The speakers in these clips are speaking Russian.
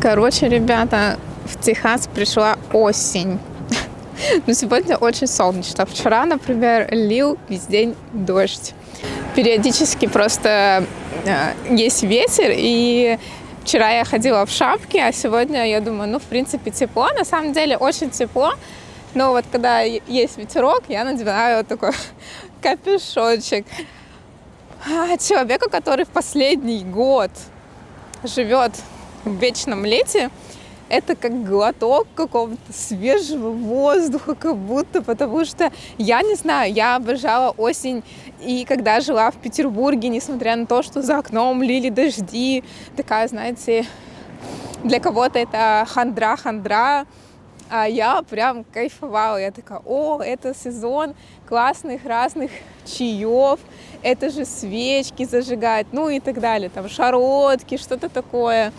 Короче, ребята, в Техас пришла осень. Но сегодня очень солнечно. Вчера, например, лил весь день дождь. Периодически просто есть ветер, и вчера я ходила в шапке, а сегодня я думаю, в принципе, тепло. На самом деле очень тепло, но вот когда есть ветерок, я надеваю вот такой капюшончик. Человеку, который в последний год живет в вечном лете, это как глоток какого-то свежего воздуха, как будто, потому что, я не знаю, я обожала осень, и когда жила в Петербурге, несмотря на то, что за окном лили дожди, такая, знаете, для кого-то это хандра, а я прям кайфовала. Я такая, это сезон классных разных чаев, это же свечки зажигать, и так далее, там шарлотки, что-то такое.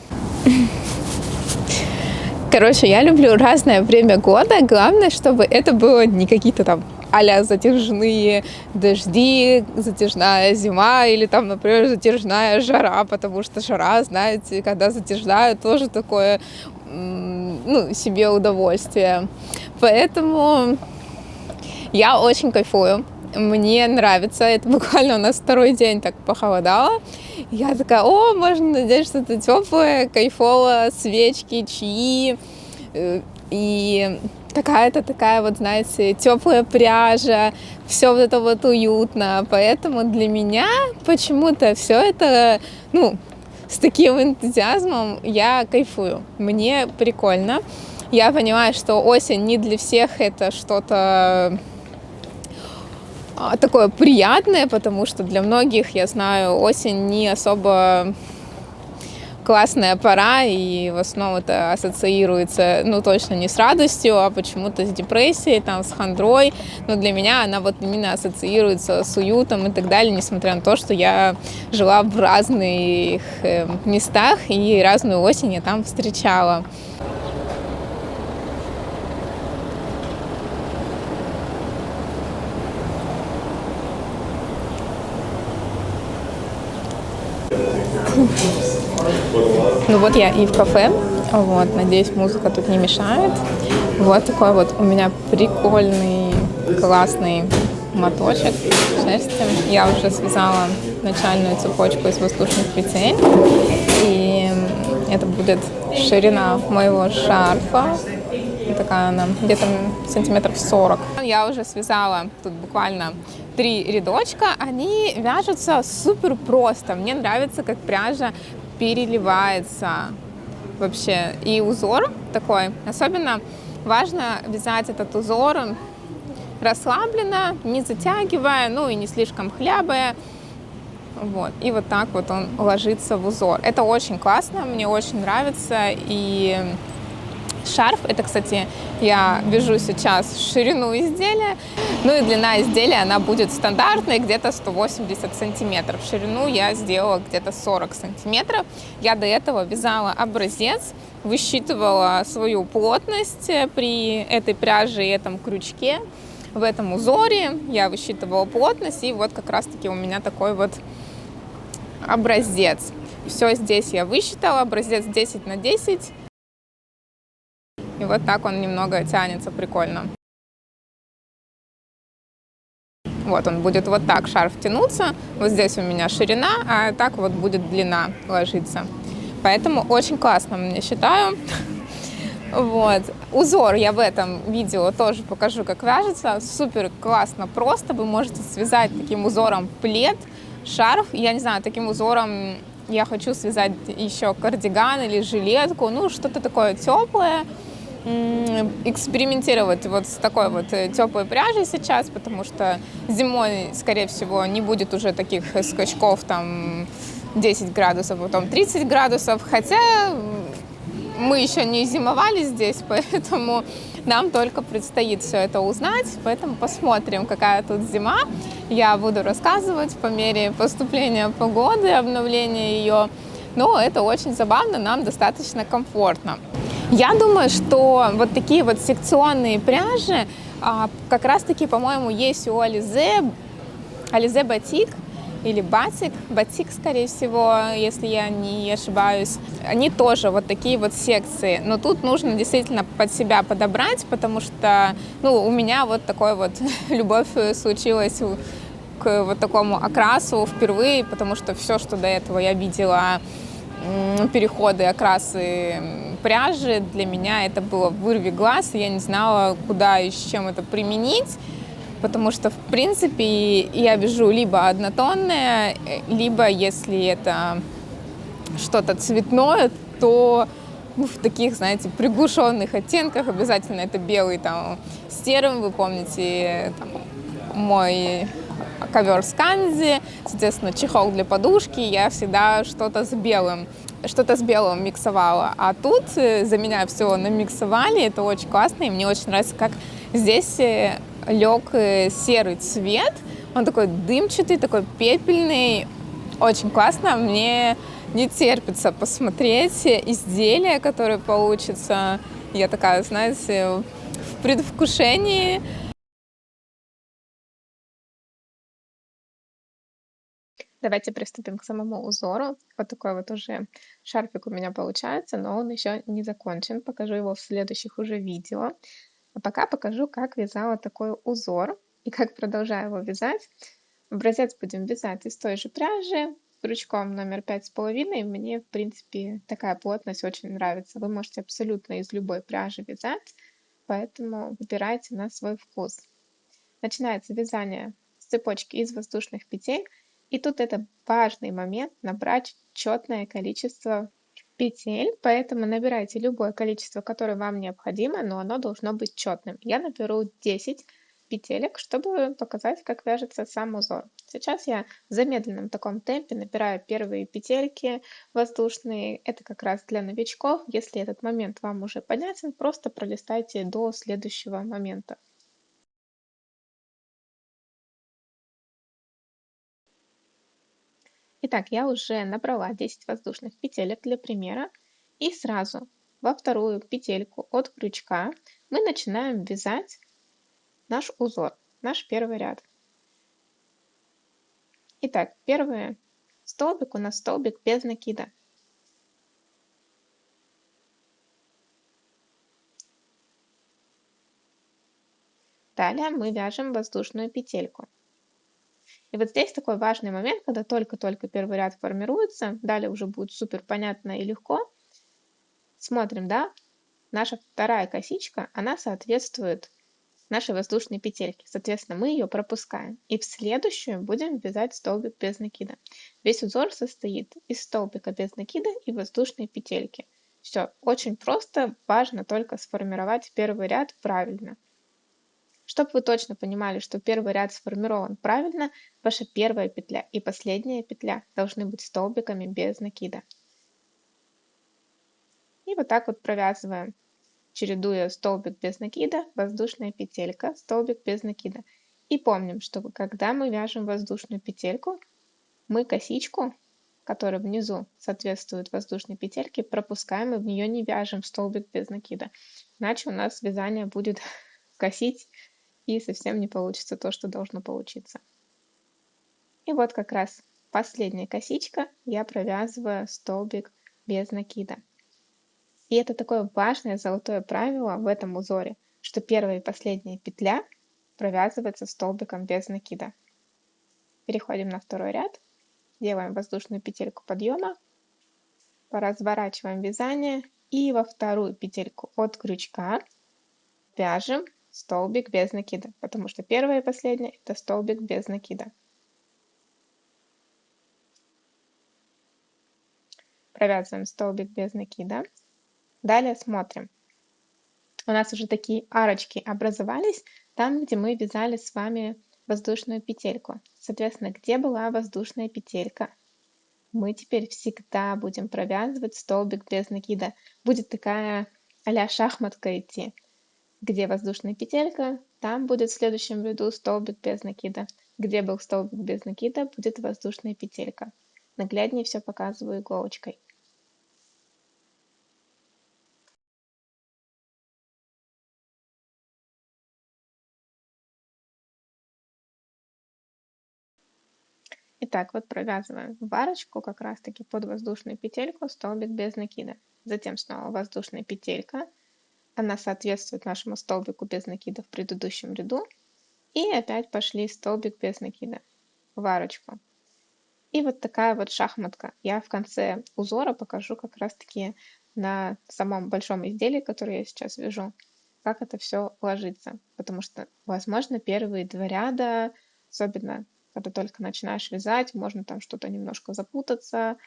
Короче, я люблю разное время года. Главное, чтобы это было не какие-то там а-ля затяжные дожди, затяжная зима или там, например, затяжная жара, потому что жара, знаете, когда затяжная, тоже такое, себе удовольствие. Поэтому я очень кайфую. Мне нравится. Это буквально у нас второй день так похолодало. Я такая, можно надеть что-то теплое, кайфово, свечки, чаи. И какая-то такая вот, знаете, теплая пряжа, все вот это вот уютно. Поэтому для меня почему-то все это, с таким энтузиазмом я кайфую. Мне прикольно. Я понимаю, что осень не для всех это что-то такое приятное, потому что для многих, я знаю, осень не особо классная пора, и в основном это ассоциируется, точно не с радостью, а почему-то с депрессией, с хандрой. Но для меня она вот именно ассоциируется с уютом и так далее, несмотря на то, что я жила в разных местах, и разную осень я там встречала. Вот я и в кафе, надеюсь, музыка тут не мешает. Вот такой вот у меня прикольный, классный моточек шерсти. Я уже связала начальную цепочку из воздушных петель, и это будет ширина моего шарфа. Такая она, где-то сантиметров 40. Я уже связала тут буквально 3 рядочка. Они вяжутся супер просто. Мне нравится, как пряжа переливается вообще. И узор такой. Особенно важно вязать этот узор расслабленно, не затягивая, и не слишком хлябая. И вот так вот он ложится в узор. Это очень классно, мне очень нравится. И шарф, это, кстати, я вяжу сейчас ширину изделия, и длина изделия, она будет стандартной, где-то 180 сантиметров. Ширину я сделала где-то 40 сантиметров. Я до этого вязала образец, высчитывала свою плотность при этой пряже и этом крючке. В этом узоре я высчитывала плотность, и вот как раз-таки у меня такой вот образец. Все здесь я высчитала, образец 10 на 10. И вот так он немного тянется, прикольно. Вот он будет вот так шарф тянуться. Вот здесь у меня ширина, а так вот будет длина ложиться. Поэтому очень классно, я считаю. Узор я в этом видео тоже покажу, как вяжется. Супер классно, просто вы можете связать таким узором плед, шарф. Я не знаю, таким узором я хочу связать еще кардиган или жилетку, что-то такое теплое. Экспериментировать вот с такой вот теплой пряжей сейчас, потому что зимой, скорее всего, не будет уже таких скачков, 10 градусов, потом 30 градусов, хотя мы еще не зимовали здесь, поэтому нам только предстоит все это узнать, поэтому посмотрим, какая тут зима. Я буду рассказывать по мере поступления погоды, обновления ее, но это очень забавно, нам достаточно комфортно. Я думаю, что вот такие вот секционные пряжи как раз-таки, по-моему, есть у Alize Batik. или батик, батик, скорее всего, если я не ошибаюсь. Они тоже вот такие вот секции. Но тут нужно действительно под себя подобрать, потому что, у меня вот такой вот любовь случилась к вот такому окрасу впервые, потому что все, что до этого я видела, переходы, окрасы пряжи, для меня это было вырви глаз, и я не знала, куда и с чем это применить. Потому что, в принципе, я вяжу либо однотонное, либо, если это что-то цветное, то в таких, знаете, приглушенных оттенках. Обязательно это белый там с серым. Вы помните там, мой ковер с канзи, соответственно, чехол для подушки. Я всегда что-то с белым миксовала. А тут за меня все намиксовали. Это очень классно, и мне очень нравится, как здесь лег серый цвет. Он такой дымчатый, такой пепельный. Очень классно. Мне не терпится посмотреть изделие, которое получится. Я такая, знаете, в предвкушении. Давайте приступим к самому узору. Вот такой вот уже шарфик у меня получается, но он еще не закончен. Покажу его в следующих уже видео. А пока покажу, как вязала такой узор и как продолжаю его вязать. Образец будем вязать из той же пряжи, крючком номер 5,5. Мне, в принципе, такая плотность очень нравится. Вы можете абсолютно из любой пряжи вязать, поэтому выбирайте на свой вкус. Начинается вязание с цепочки из воздушных петель. И тут это важный момент набрать четное количество петель, поэтому набирайте любое количество, которое вам необходимо, но оно должно быть четным. Я наберу 10 петелек, чтобы показать, как вяжется сам узор. Сейчас я в замедленном таком темпе набираю первые петельки воздушные. Это как раз для новичков. Если этот момент вам уже понятен, просто пролистайте до следующего момента. Итак, я уже набрала 10 воздушных петелек для примера. И сразу во вторую петельку от крючка мы начинаем вязать наш узор, наш первый ряд. Итак, первый столбик у нас столбик без накида. Далее мы вяжем воздушную петельку. И вот здесь такой важный момент, когда только-только первый ряд формируется, далее уже будет супер понятно и легко. Смотрим, да, наша вторая косичка, она соответствует нашей воздушной петельки. Соответственно, мы ее пропускаем. И в следующую будем вязать столбик без накида. Весь узор состоит из столбика без накида и воздушной петельки. Все, очень просто, важно только сформировать первый ряд правильно. Чтобы вы точно понимали, что первый ряд сформирован правильно, ваша первая петля и последняя петля должны быть столбиками без накида. И вот так вот провязываем, чередуя столбик без накида, воздушная петелька, столбик без накида. И помним, что когда мы вяжем воздушную петельку, мы косичку, которая внизу соответствует воздушной петельке, пропускаем и в нее не вяжем столбик без накида. Иначе у нас вязание будет косить и совсем не получится то, что должно получиться. И вот как раз последняя косичка, я провязываю столбик без накида. И это такое важное золотое правило в этом узоре, что первая и последняя петля провязывается столбиком без накида. Переходим на второй ряд, делаем воздушную петельку подъема, разворачиваем вязание и во вторую петельку от крючка вяжем столбик без накида, потому что первая и последняя это столбик без накида. Провязываем столбик без накида. Далее смотрим. У нас уже такие арочки образовались там, где мы вязали с вами воздушную петельку. Соответственно, где была воздушная петелька, мы теперь всегда будем провязывать столбик без накида. Будет такая а-ля шахматка идти. Где воздушная петелька, там будет в следующем ряду столбик без накида. Где был столбик без накида, будет воздушная петелька. Нагляднее все показываю иголочкой. Итак, вот провязываем в арочку как раз-таки под воздушную петельку столбик без накида. Затем снова воздушная петелька. Она соответствует нашему столбику без накида в предыдущем ряду. И опять пошли столбик без накида в арочку. И вот такая вот шахматка. Я в конце узора покажу как раз-таки на самом большом изделии, которое я сейчас вяжу, как это все ложится. Потому что, возможно, первые два ряда, особенно когда только начинаешь вязать, можно там что-то немножко запутаться.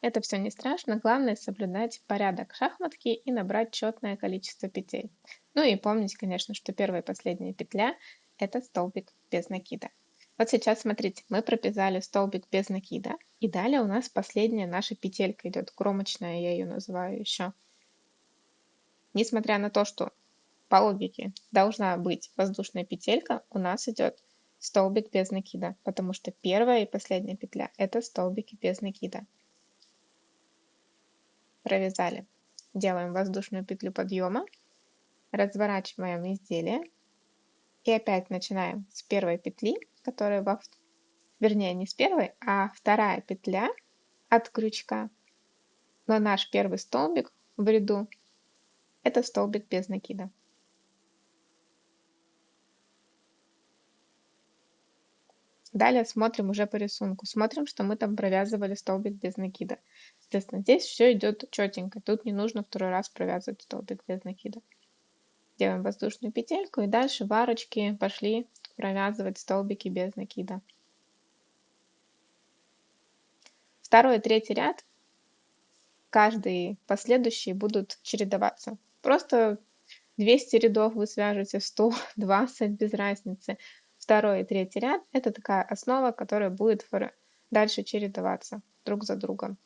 Это все не страшно. Главное соблюдать порядок шахматки и набрать четное количество петель. Ну и помнить, конечно, что первая и последняя петля– это столбик без накида. Вот сейчас, смотрите, мы прописали столбик без накида, и далее у нас последняя наша петелька идет, кромочная, я ее называю еще. Несмотря на то, что по логике должна быть воздушная петелька, у нас идет столбик без накида, потому что первая и последняя петля это столбики без накида. Провязали. Делаем воздушную петлю подъема, разворачиваем изделие и опять начинаем с первой петли, которая вернее не с первой, а вторая петля от крючка на наш первый столбик в ряду это столбик без накида. Далее смотрим уже по рисунку. Смотрим, что мы там провязывали столбик без накида. Соответственно, здесь все идет четенько. Тут не нужно второй раз провязывать столбик без накида. Делаем воздушную петельку и дальше в арочке пошли провязывать столбики без накида. Второй и третий ряд, каждый последующий будут чередоваться. Просто 200 рядов вы свяжете, 100, 20, без разницы. Второй и третий ряд – это такая основа, которая будет дальше чередоваться друг за другом.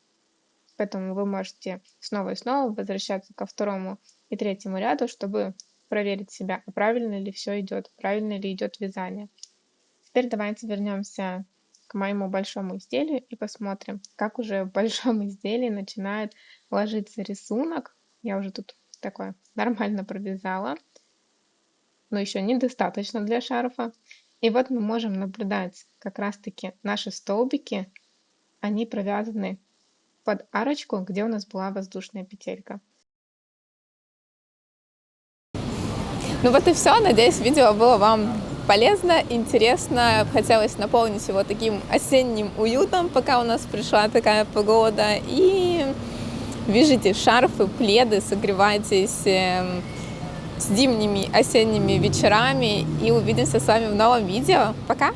Поэтому вы можете снова и снова возвращаться ко второму и третьему ряду, чтобы проверить себя, правильно ли все идет, правильно ли идет вязание. Теперь давайте вернемся к моему большому изделию и посмотрим, как уже в большом изделии начинает ложиться рисунок. Я уже тут такое нормально провязала, но еще недостаточно для шарфа. И вот мы можем наблюдать как раз-таки наши столбики, они провязаны под арочку, где у нас была воздушная петелька. Ну вот и все. Надеюсь, видео было вам полезно, интересно. Хотелось наполнить его таким осенним уютом, пока у нас пришла такая погода. И вяжите шарфы, пледы, согревайтесь с зимними осенними вечерами. И увидимся с вами в новом видео. Пока!